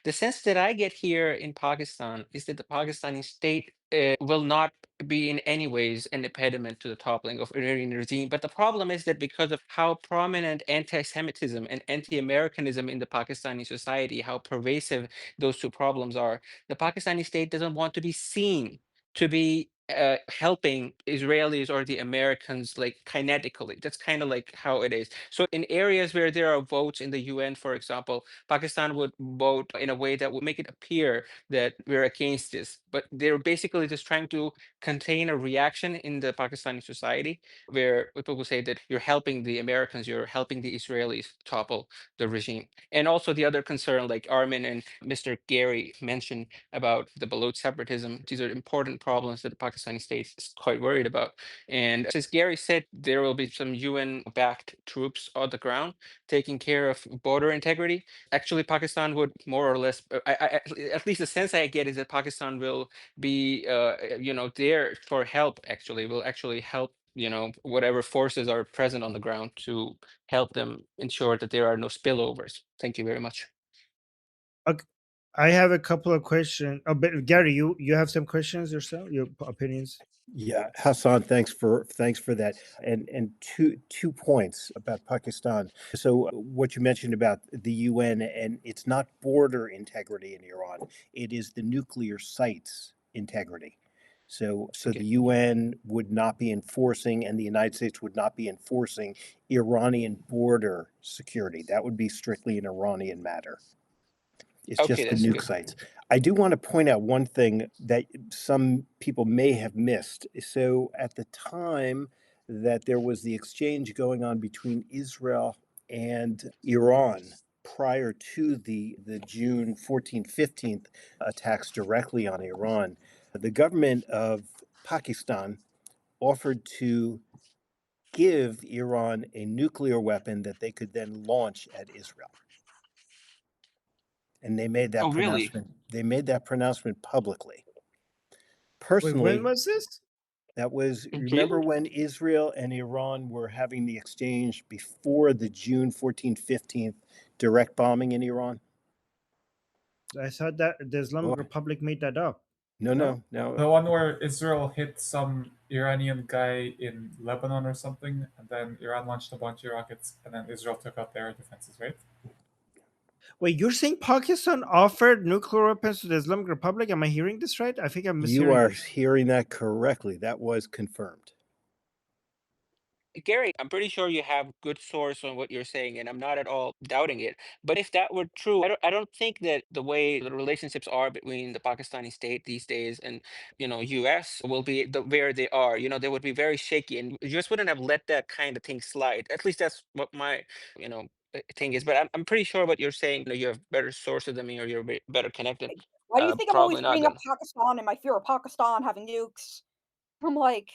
The sense that I get here in Pakistan is that the Pakistani state will not be in any ways an impediment to the toppling of Iranian regime. But the problem is that because of how prominent anti-Semitism and anti-Americanism in the Pakistani society, how pervasive those two problems are, the Pakistani state doesn't want to be seen to be helping Israelis or the Americans like kinetically. That's kind of like how it is. So in areas where there are votes in the UN, for example, Pakistan would vote in a way that would make it appear that we're against this. But they're basically just trying to contain a reaction in the Pakistani society where people will say that you're helping the Americans, you're helping the Israelis topple the regime. And also the other concern, like Armin and Mr. Gary mentioned about the Baluch separatism, these are important problems that the Pakistani state is quite worried about. And as Gary said, there will be some UN-backed troops on the ground taking care of border integrity. Actually, Pakistan would more or less, at least the sense I get is that Pakistan will be, there for help. Actually, will actually help. Whatever forces are present on the ground to help them ensure that there are no spillovers. Thank you very much. Ok, I have a couple of questions. Oh, but Gary, you have some questions yourself, your opinions? Yeah, Hassan, thanks for that. And two points about Pakistan. So what you mentioned about the UN, and it's not border integrity in Iran, it is the nuclear sites integrity. So Okay. the UN would not be enforcing, and the United States would not be enforcing Iranian border security. That would be strictly an Iranian matter. It's Okay, just the that's nuke good. sites. I do want to point out one thing that some people may have missed. So at the time that there was the exchange going on between Israel and Iran prior to the June 14th, 15th attacks directly on Iran, the government of Pakistan offered to give Iran a nuclear weapon that they could then launch at Israel. And they made that Oh, really? pronouncement. They made that pronouncement publicly. Wait, when Personally, was this? that was, remember Really? when Israel and Iran were having the exchange before the June 14th, 15th direct bombing in Iran? I thought that the Oh, Islamic Republic made that up. no, No? no, no. The one where Israel hit some Iranian guy in Lebanon or something, and then Iran launched a bunch of rockets, and then Israel took out their defenses, right? Wait, you're saying Pakistan offered nuclear weapons to the Islamic Republic? Am I hearing this right? I think I'm You mishearing are this. hearing that correctly. That was confirmed. Gary, I'm pretty sure you have good source on what you're saying, and I'm not at all doubting it. But if that were true, I don't think that the way the relationships are between the Pakistani state these days and U.S. will be where they are. They would be very shaky, and you just wouldn't have let that kind of thing slide. At least that's what my thing is. But I'm pretty sure what you're saying. You have better sources than me, or you're better connected. Why do you think I'm always Probably not bringing up then. Pakistan and my fear of Pakistan having nukes? I'm like,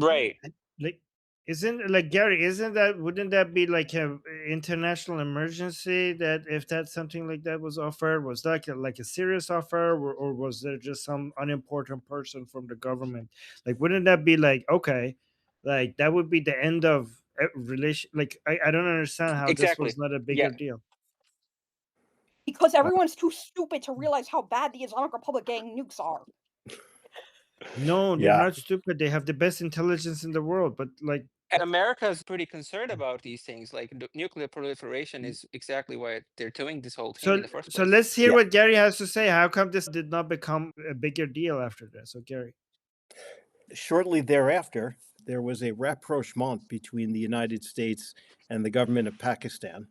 Right. Like, isn't like Gary? Isn't that wouldn't that be like a international emergency? That if that something like that was offered, was that like a serious offer, or was there just some unimportant person from the government? Like, wouldn't that be like okay, like that would be the end of relation? Like, I don't understand how this Exactly. was not a Yeah. bigger deal. because Uh, everyone's too stupid to realize how bad the Islamic Republic gang nukes are. No, they're yeah, not stupid. They have the best intelligence in the world, but like And America is pretty concerned about these things. Like nuclear proliferation is exactly why they're doing this whole thing so in the first so place. let's hear yeah. what Gary has to say. How come this did not become a bigger deal after this? So Gary. Shortly thereafter, there was a rapprochement between the United States and the government of Pakistan,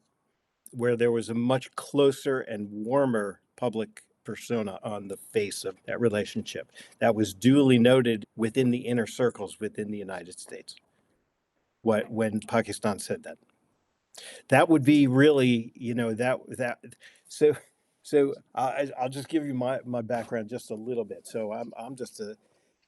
where there was a much closer and warmer public persona on the face of that relationship. That was duly noted within the inner circles within the United States. When Pakistan said that, that would be really, that. So, I'll just give you my background just a little bit. So I'm just a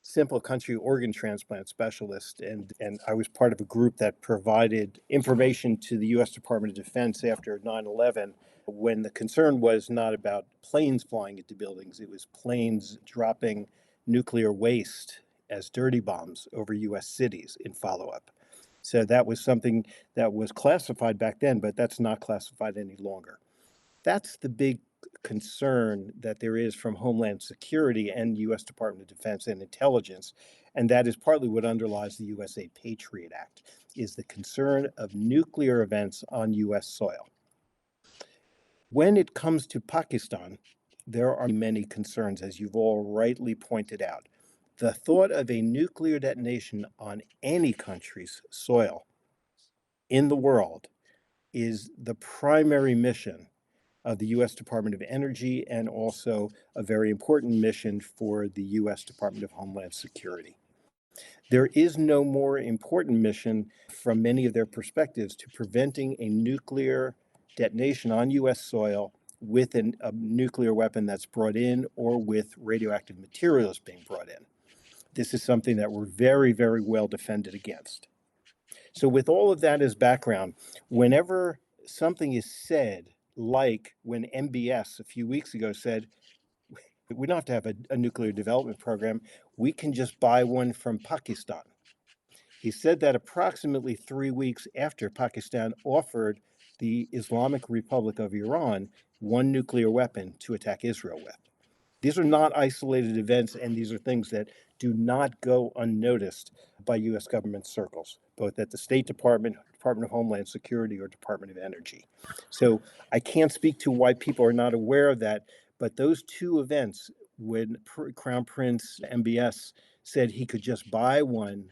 simple country organ transplant specialist, and I was part of a group that provided information to the U.S. Department of Defense after 9/11, when the concern was not about planes flying into buildings, it was planes dropping nuclear waste as dirty bombs over U.S. cities in follow-up. So that was something that was classified back then, but that's not classified any longer. That's the big concern that there is from Homeland Security and U.S. Department of Defense and Intelligence, and that is partly what underlies the USA Patriot Act, is the concern of nuclear events on U.S. soil. When it comes to Pakistan, there are many concerns, as you've all rightly pointed out. The thought of a nuclear detonation on any country's soil in the world is the primary mission of the U.S. Department of Energy and also a very important mission for the U.S. Department of Homeland Security. There is no more important mission from many of their perspectives to preventing a nuclear detonation on U.S. soil with a nuclear weapon that's brought in or with radioactive materials being brought in. This is something that we're very, very well defended against. So with all of that as background, whenever something is said, like when MBS a few weeks ago said, we don't have to have a nuclear development program, we can just buy one from Pakistan. He said that approximately 3 weeks after Pakistan offered the Islamic Republic of Iran one nuclear weapon to attack Israel with. These are not isolated events, and these are things that do not go unnoticed by U.S. government circles, both at the State Department, Department of Homeland Security, or Department of Energy. So I can't speak to why people are not aware of that, but those two events, when Crown Prince MBS said he could just buy one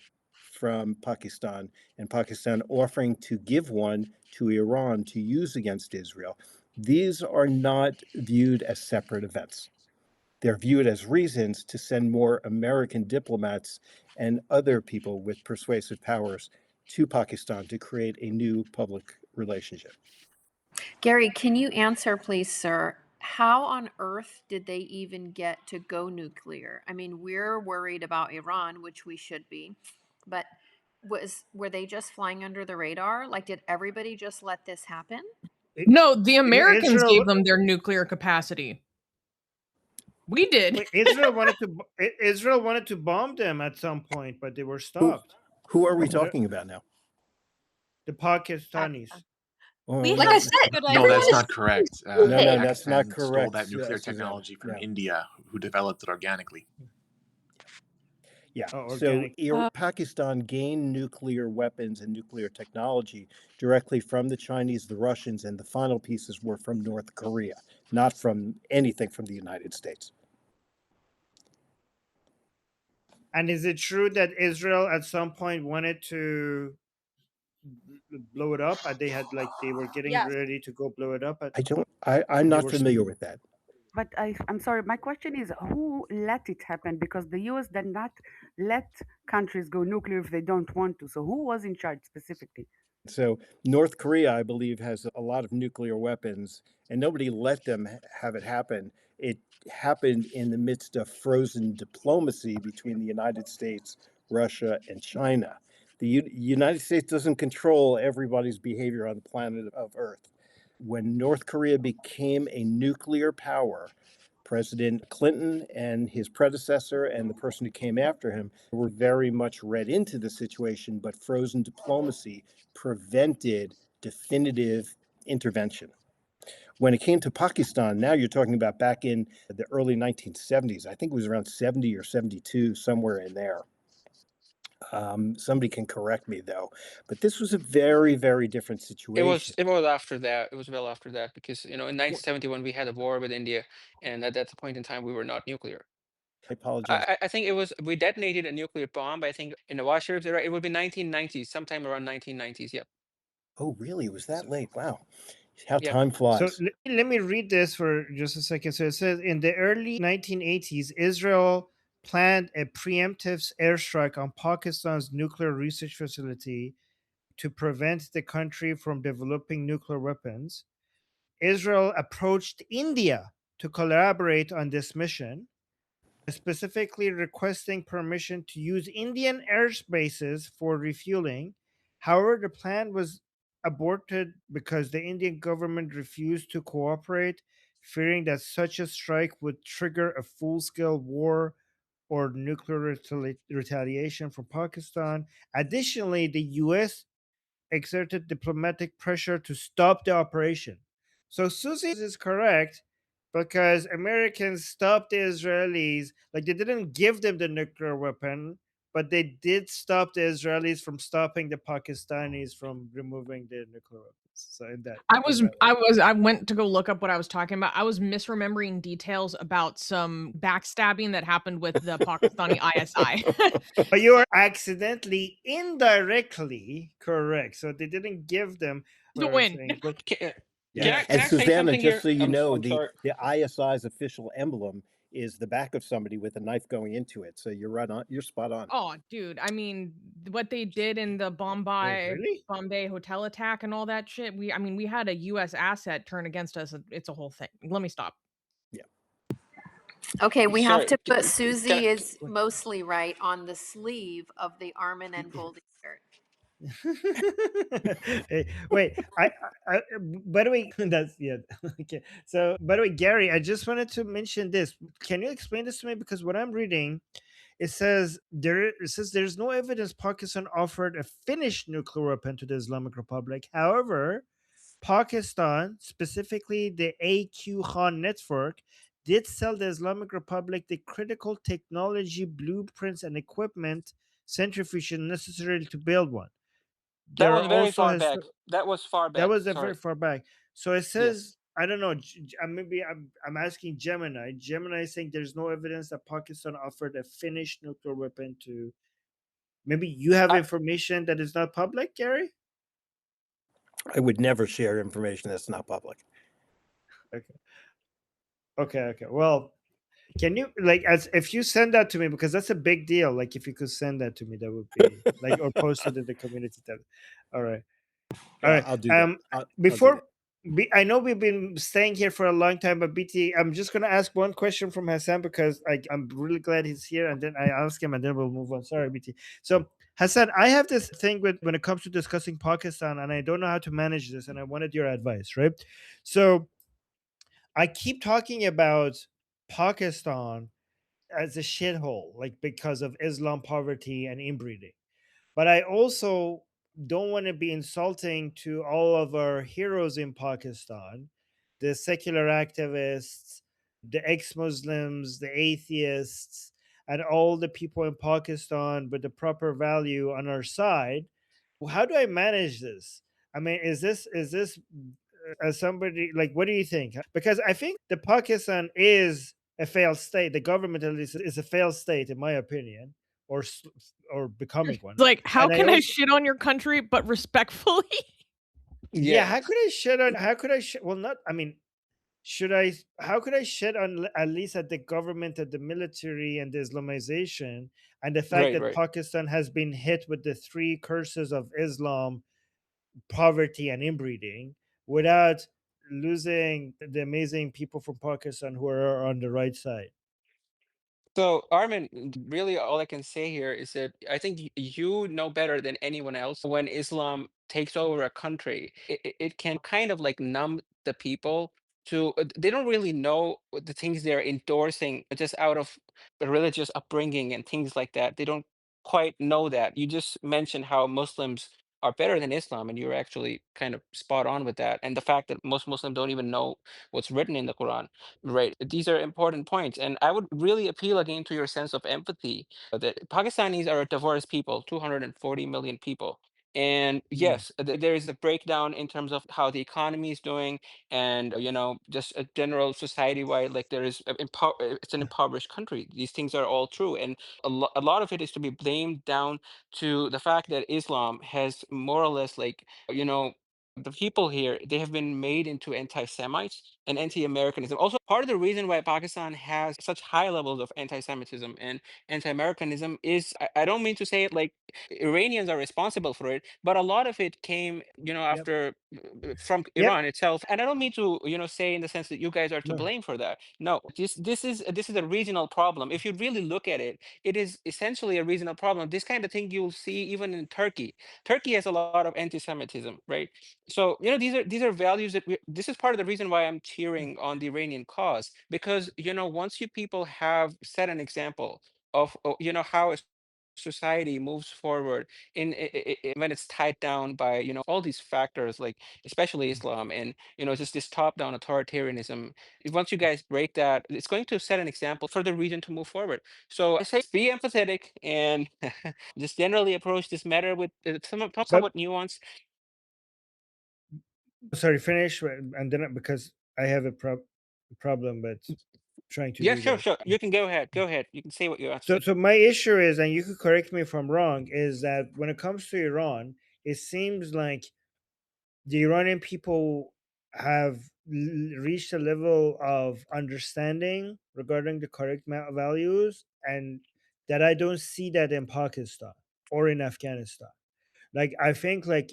from Pakistan, and Pakistan offering to give one to Iran to use against Israel, these are not viewed as separate events. They're viewed as reasons to send more American diplomats and other people with persuasive powers to Pakistan to create a new public relationship. Gary, can you answer, please, sir? How on earth did they even get to go nuclear? I mean, we're worried about Iran, which we should be, but were they just flying under the radar? Like, did everybody just let this happen? No, the Americans Israel, gave them their nuclear capacity. We did. Israel wanted to bomb them at some point, but they were stopped. Who are we talking about now? The Pakistanis. Like I said, No, that's not correct. No, that's Pakistan not stole correct, that nuclear Susanna. technology from No. India, who developed it organically. Yeah. Oh, So organic. Pakistan gained nuclear weapons and nuclear technology directly from the Chinese, the Russians, and the final pieces were from North Korea, not from anything from the United States. And is it true that Israel at some point wanted to blow it up? And they were getting Yes. ready to go blow it up? I'm not familiar with that. But I'm sorry, my question is who let it happen? Because the US did not let countries go nuclear if they don't want to. So who was in charge specifically? So North Korea, I believe, has a lot of nuclear weapons, and nobody let them have it happen. It happened in the midst of frozen diplomacy between the United States, Russia, and China. The United States doesn't control everybody's behavior on the planet of Earth. When North Korea became a nuclear power, President Clinton and his predecessor and the person who came after him were very much read into the situation, but frozen diplomacy prevented definitive intervention. When it came to Pakistan, now you're talking about back in the early 1970s. I think it was around 70 or 72, somewhere in there. Somebody can correct me though, but this was a very, very different situation. It was after that. It was well after that because in 1971 we had a war with India, and at that point in time we were not nuclear. I apologize. I think we detonated a nuclear bomb. I think in the Washirs era. It would be 1990s, sometime around 1990s. Yep. Oh, really? It was that late? Wow. How Yep. time flies. So let me read this for just a second. So it says in the early 1980s, Israel planned a preemptive airstrike on Pakistan's nuclear research facility to prevent the country from developing nuclear weapons. Israel approached India to collaborate on this mission, specifically requesting permission to use Indian airspaces for refueling. However, the plan was aborted because the Indian government refused to cooperate, fearing that such a strike would trigger a full-scale war or nuclear retaliation from Pakistan. Additionally, the US exerted diplomatic pressure to stop the operation. So Susie is correct because Americans stopped the Israelis. Like they didn't give them the nuclear weapon, but they did stop the Israelis from stopping the Pakistanis from removing their nuclear weapons. So I went to go look up what I was talking about. I was misremembering details about some backstabbing that happened with the Pakistani ISI. but you are accidentally, indirectly correct. So they didn't give them The win. things, but Can, Yeah. can I And say Susanna, something just here? so you know, I'm sorry. the ISI's official emblem is the back of somebody with a knife going into it. So you're right on. You're spot on. Oh, dude, I mean, what they did in the really? Bombay hotel attack and all that shit. We had a US asset turn against us. It's a whole thing. Let me stop. Yeah. Okay, we have Sorry. to put Can Susie is mostly right on the sleeve of the Armin and Goldie shirt. Hey, wait, by the way, that's yeah. Okay. So, by the way, Gary, I just wanted to mention this. Can you explain this to me? Because what I'm reading, it says there's no evidence Pakistan offered a finished nuclear weapon to the Islamic Republic. However, Pakistan, specifically the AQ Khan network, did sell the Islamic Republic the critical technology, blueprints, and equipment centrifuge necessary to build one. that There was are very also far back. That was far that back. was a very Sorry. far back. So it Yes. says, I don't know. Maybe I'm asking Gemini. Gemini is saying there's no evidence that Pakistan offered a finished nuclear weapon to. Maybe you have I, information that is not public, Gary. I would never share information that's not public. Okay. Okay. Well, can you like as if you send that to me because that's a big deal. Like if you could send that to me, that would be like or post it in the community tab. All right. All right. I'll do that. I'll do Before that. I know we've been staying here for a long time, but BT, I'm just gonna ask one question from Hassan because I'm really glad he's here, and then I ask him, and then we'll move on. Sorry, BT. So Hassan, I have this thing with when it comes to discussing Pakistan, and I don't know how to manage this, and I wanted your advice, right? So I keep talking about Pakistan as a shithole, like because of Islam poverty and inbreeding. But I also don't want to be insulting to all of our heroes in Pakistan, the secular activists, the ex Muslims, the atheists, and all the people in Pakistan with the proper value on our side. How do I manage this? I mean, is this as somebody like what do you think? Because I think the Pakistan is a failed state. The government at least is a failed state, in my opinion, or or becoming one. Like, how And I can I also shit on your country but respectfully? yeah, yeah. how could I shit on? How could I? Well, not. I mean, should I? How could I shit on at least at the government, at the military, and the Islamization, and the fact Right. that Right. Pakistan has been hit with the three curses of Islam, poverty, and inbreeding, without losing the amazing people from Pakistan who are on the right side? So, Armin, really all I can say here is that I think you know better than anyone else when Islam takes over a country, it can kind of like numb the people to, they don't really know what the things they're endorsing just out of a religious upbringing and things like that. They don't quite know that. You just mentioned how Muslims are better than Islam, and you're actually kind of spot on with that. And the fact that most Muslims don't even know what's written in the Quran. Right. These are important points. And I would really appeal again to your sense of empathy that Pakistanis are a diverse people, 240 million people. And Yeah. yes, there is a breakdown in terms of how the economy is doing and, just a general society wide, like there is, it's an impoverished country. These things are all true. And a lot of it is to be blamed down to the fact that Islam has more or less like, the people here, they have been made into anti-Semites and anti-Americanism. Also, part of the reason why Pakistan has such high levels of anti-Semitism and anti-Americanism is, I don't mean to say it like Iranians are responsible for it, but a lot of it came, Yep. after from Yep. Iran itself. And I don't mean to, say in the sense that you guys are to No. blame for that. No, this is a regional problem. If you really look at it, it is essentially a regional problem. This kind of thing you'll see even in Turkey. Turkey has a lot of anti-Semitism, right? So, these are values that this is part of the reason why I'm cheering on the Iranian cause, because, once you people have set an example of, how a society moves forward when it's tied down by all these factors, like especially Islam, and just this top-down authoritarianism. Once you guys break that, it's going to set an example for the region to move forward. So I say be empathetic and just generally approach this matter with But somewhat nuance. sorry, finish, and then because I have a problem with trying to Yeah, do sure, that. sure. You can go ahead. Go ahead. You can say what you have to say. So my issue is, and you could correct me if I'm wrong, is that when it comes to Iran, it seems like the Iranian people have reached a level of understanding regarding the correct values, and that I don't see that in Pakistan or in Afghanistan. Like I think, like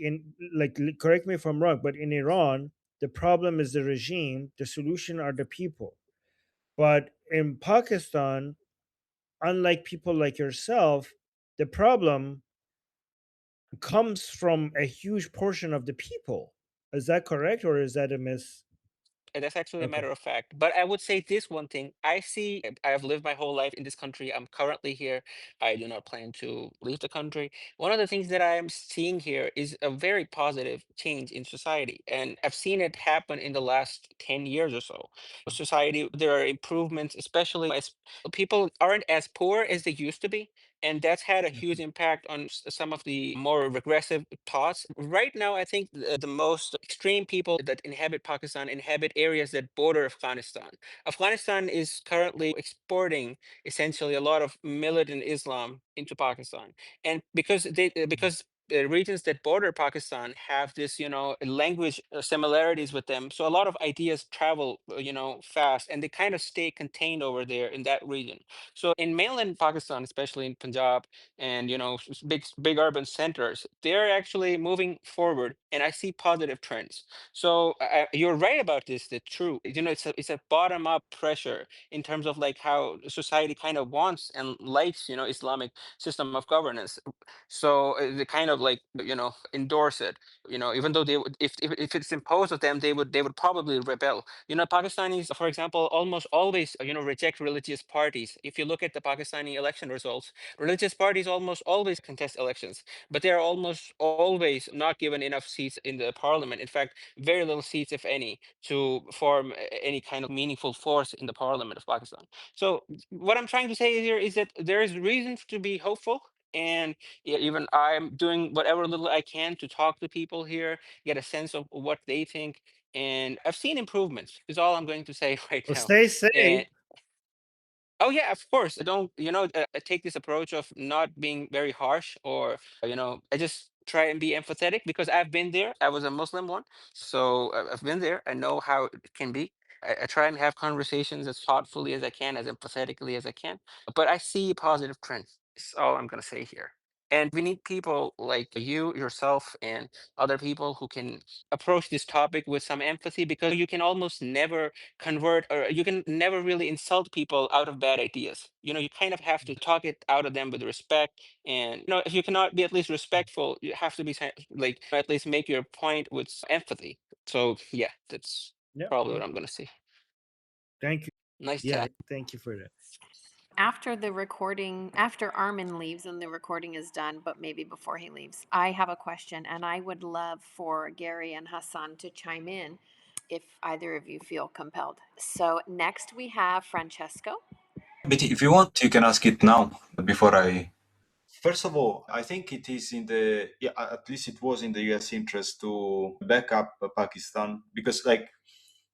correct me if I'm wrong, but in Iran, the problem is the regime. The solution are the people. But in Pakistan, unlike people like yourself, the problem comes from a huge portion of the people. Is that correct, or is that a miss? That's actually a Okay. matter of fact. But I would say this one thing. I have lived my whole life in this country. I'm currently here. I do not plan to leave the country. One of the things that I am seeing here is a very positive change in society. And I've seen it happen in the last 10 years or so. Society, there are improvements, especially as people aren't as poor as they used to be. And that's had a huge impact on some of the more regressive thoughts. Right now, I think the most extreme people that inhabit Pakistan inhabit areas that border Afghanistan. Afghanistan is currently exporting essentially a lot of militant Islam into Pakistan, and because the regions that border Pakistan have this, language similarities with them. So a lot of ideas travel, fast, and they kind of stay contained over there in that region. So in mainland Pakistan, especially in Punjab and big urban centers, they're actually moving forward, and I see positive trends. So you're right about this. That's true. It's a bottom up pressure in terms of like how society kind of wants and likes Islamic system of governance. So they kind of like endorse it. Even though they would, if it's imposed of them, they would probably rebel. Pakistanis, for example, almost always reject religious parties. If you look at the Pakistani election results, religious parties almost always contest elections, but they are almost always not given enough seats in the parliament. In fact, very little seats, if any, to form any kind of meaningful force in the parliament of Pakistan. So what I'm trying to say here is that there is reason to be hopeful. And yeah, even I'm doing whatever little I can to talk to people here, get a sense of what they think. And I've seen improvements, is all I'm going to say right Well, now. stay safe. And oh yeah, of course. I don't, I take this approach of not being very harsh, or, I just try and be empathetic because I've been there. I was a Muslim one, so I've been there. I know how it can be. I try and have conversations as thoughtfully as I can, as empathetically as I can. But I see positive trends. That's all I'm gonna say here. And we need people like you, yourself, and other people who can approach this topic with some empathy, because you can almost never convert, or you can never really insult people out of bad ideas. You kind of have to talk it out of them with respect. And if you cannot be at least respectful, you have to be like at least make your point with empathy. So yeah, that's Yeah. probably what Well, I'm gonna say. thank you. Nice Yeah, chat. thank you for that. After Armin leaves and the recording is done, but maybe before he leaves, I have a question, and I would love for Gary and Hassan to chime in if either of you feel compelled. So next we have Francesco. Betty, if you want, you can ask it now before I. First of all, I think it is at least it was in the US interest to back up Pakistan because, like,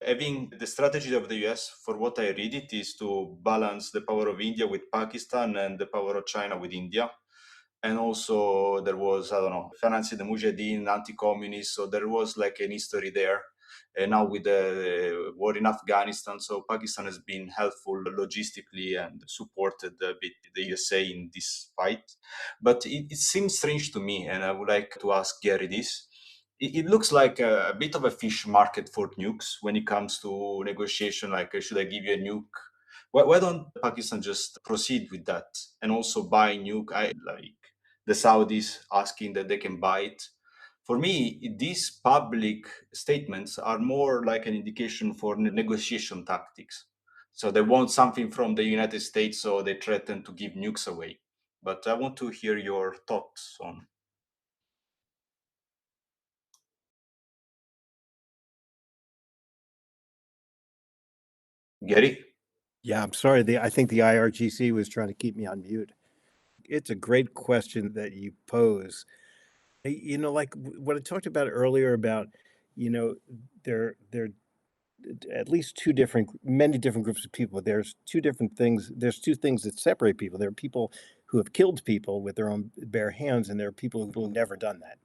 having the strategy of the US, for what I read it, is to balance the power of India with Pakistan and the power of China with India. And also there was, I don't know, financing the Mujahideen, anti-communist, so there was like an history there. And now with the war in Afghanistan, so Pakistan has been helpful logistically and supported a bit the USA in this fight. But it seems strange to me, and I would like to ask Gary this. It looks like a bit of a fish market for nukes when it comes to negotiation, like should I give you a nuke? Why don't Pakistan just proceed with that and also buy nuke? Like the Saudis asking that they can buy it. For me, these public statements are more like an indication for negotiation tactics. So they want something from the United States, so they threaten to give nukes away. but I want to hear your thoughts on. Gary? Yeah, I'm sorry. I think the IRGC was trying to keep me on mute. It's a great question that you pose. Like what I talked about earlier about, there at least many different groups of people. There's two different things. There's two things that separate people. There are people who have killed people with their own bare hands, and there are people who've never done that.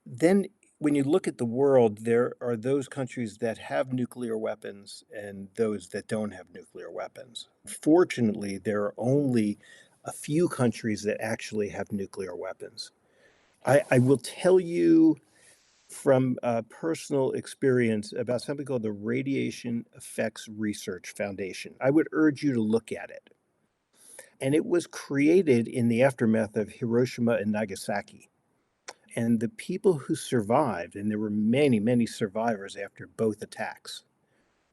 Then when you look at the world, there are those countries that have nuclear weapons and those that don't have nuclear weapons. Fortunately, there are only a few countries that actually have nuclear weapons. I will tell you from personal experience about something called the Radiation Effects Research Foundation. I would urge you to look at it. And it was created in the aftermath of Hiroshima and Nagasaki. And the people who survived, and there were many, many survivors after both attacks,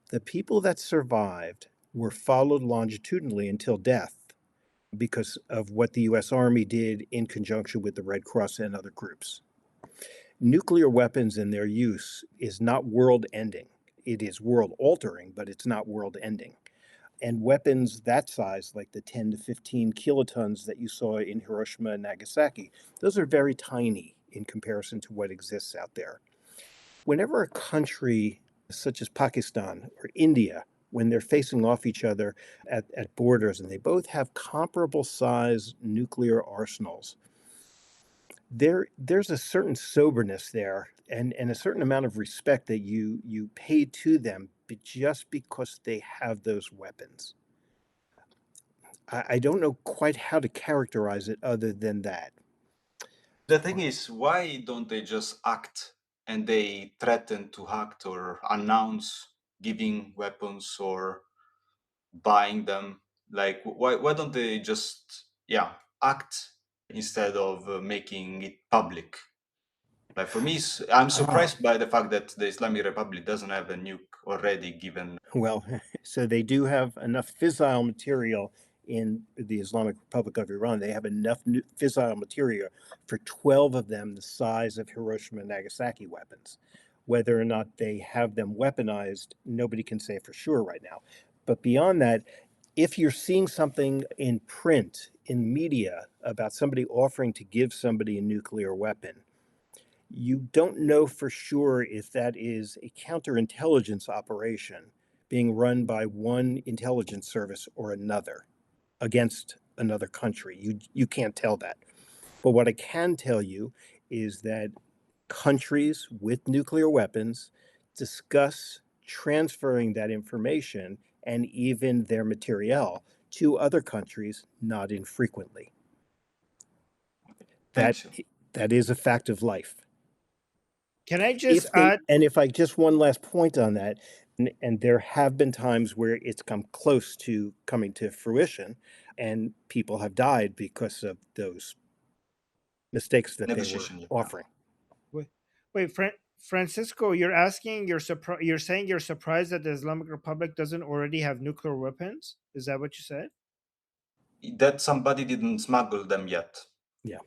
the people that survived were followed longitudinally until death because of what the US Army did in conjunction with the Red Cross and other groups. Nuclear weapons and their use is not world ending. It is world altering, but it's not world ending. And weapons that size, like the 10 to 15 kilotons that you saw in Hiroshima and Nagasaki, those are very tiny in comparison to what exists out there. Whenever a country such as Pakistan or India, when they're facing off each other at borders and they both have comparable size nuclear arsenals, there's a certain soberness there and a certain amount of respect that you pay to them just because they have those weapons. I don't know quite how to characterize it other than that. The thing is, why don't they just act and they threaten to act or announce giving weapons or buying them? Like, why don't they just, act instead of making it public? Like for me, I'm surprised by the fact that the Islamic Republic doesn't have a nuke already given. Well, so they do have enough fissile material in the Islamic Republic of Iran. They have enough fissile material for 12 of them the size of Hiroshima and Nagasaki weapons. Whether or not they have them weaponized, nobody can say for sure right now. But beyond that, if you're seeing something in print, in media, about somebody offering to give somebody a nuclear weapon, you don't know for sure if that is a counterintelligence operation being run by one intelligence service or another against another country. You can't tell that. But what I can tell you is that countries with nuclear weapons discuss transferring that information and even their materiel to other countries not infrequently. That is a fact of life. Can I just add? And if I just one last point on that, and there have been times where it's come close to coming to fruition, and people have died because of those mistakes that they were offering. Wait, Francisco, you're saying you're surprised that the Islamic Republic doesn't already have nuclear weapons? Is that what you said? That somebody didn't smuggle them yet. Yeah.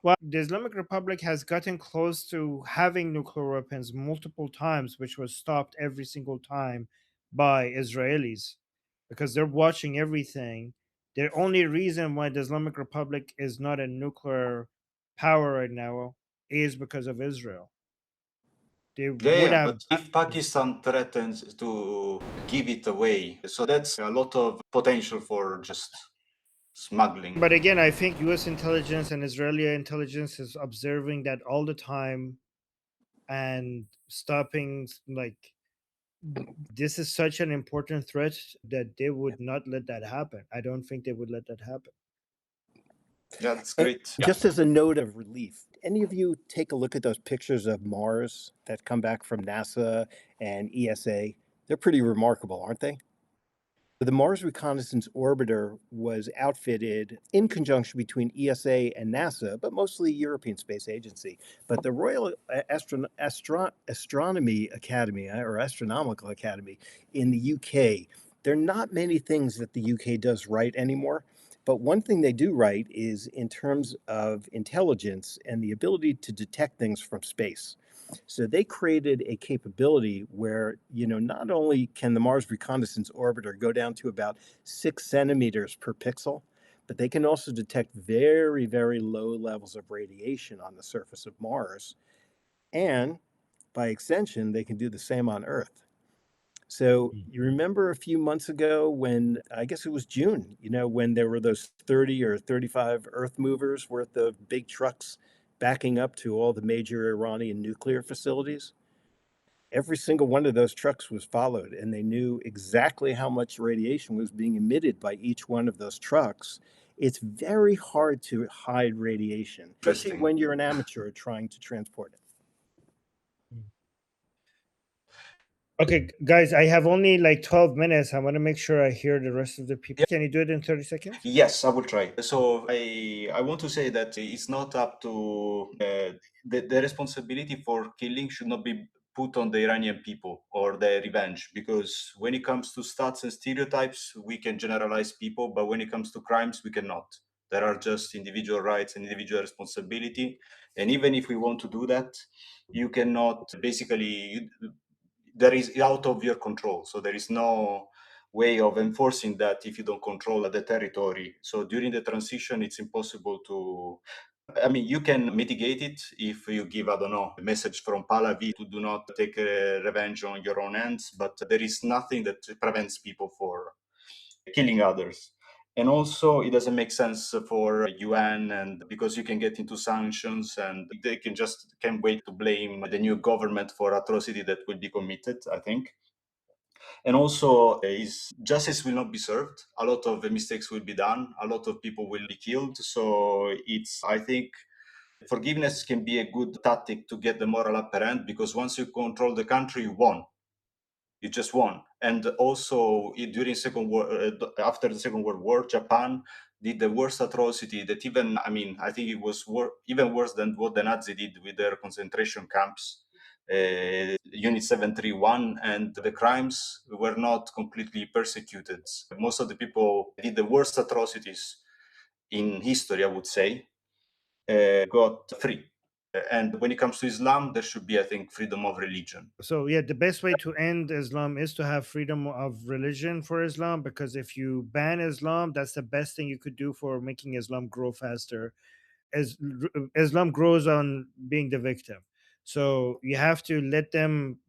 Well, the Islamic Republic has gotten close to having nuclear weapons multiple times, which was stopped every single time by Israelis because they're watching everything. The only reason why the Islamic Republic is not a nuclear power right now is because of Israel. They would have. But if Pakistan threatens to give it away, so that's a lot of potential for just smuggling. But again, I think U.S. intelligence and Israeli intelligence is observing that all the time and stopping. Like, this is such an important threat that they would not let that happen. I don't think they would let that happen. Yeah, that's great. Just as a note of relief, any of you take a look at those pictures of Mars that come back from NASA and ESA? They're pretty remarkable, aren't they? The Mars Reconnaissance Orbiter was outfitted in conjunction between ESA and NASA, but mostly European Space Agency. But the Royal Astronomy Academy, or Astronomical Academy in the UK, there are not many things that the UK does right anymore. But one thing they do right is in terms of intelligence and the ability to detect things from space. So they created a capability where, not only can the Mars Reconnaissance Orbiter go down to about 6 centimeters per pixel, but they can also detect very, very low levels of radiation on the surface of Mars. And by extension, they can do the same on Earth. So you remember a few months ago when, I guess it was June, when there were those 30 or 35 Earth movers worth of big trucks backing up to all the major Iranian nuclear facilities? Every single one of those trucks was followed, and they knew exactly how much radiation was being emitted by each one of those trucks. It's very hard to hide radiation, especially when you're an amateur trying to transport it. Okay, guys, I have only like 12 minutes. I want to make sure I hear the rest of the people. Can you do it in 30 seconds? Yes, I will try. So I want to say that it's not up to the responsibility for killing should not be put on the Iranian people or the revenge, because when it comes to stats and stereotypes, we can generalize people, but when it comes to crimes, we cannot. There are just individual rights and individual responsibility. And even if we want to do that, you cannot basically, that is out of your control. So there is no way of enforcing that if you don't control the territory. So during the transition, it's impossible to, you can mitigate it if you give, I don't know, a message from Pahlavi to do not take revenge on your own hands, but there is nothing that prevents people for killing others. And also, it doesn't make sense for UN, and because you can get into sanctions, and they can't wait to blame the new government for atrocity that will be committed, I think. And also, justice will not be served. A lot of mistakes will be done. A lot of people will be killed. So I think forgiveness can be a good tactic to get the moral upper hand, because once you control the country, you won. You just won. And also, during after the Second World War, Japan did the worst atrocity that I think it was even worse than what the Nazi did with their concentration camps. Unit 731, and the crimes were not completely persecuted. Most of the people did the worst atrocities in history, I would say, got free. And when it comes to Islam, there should be, I think, freedom of religion. So yeah, the best way to end Islam is to have freedom of religion for Islam, because if you ban Islam, that's the best thing you could do for making Islam grow faster. As Islam grows on being the victim. So you have to let them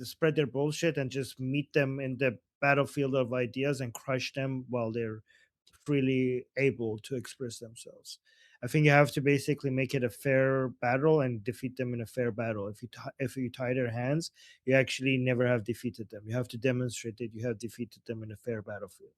spread their bullshit and just meet them in the battlefield of ideas and crush them while they're freely able to express themselves. I think you have to basically make it a fair battle and defeat them in a fair battle. If you tie their hands, you actually never have defeated them. You have to demonstrate that you have defeated them in a fair battlefield.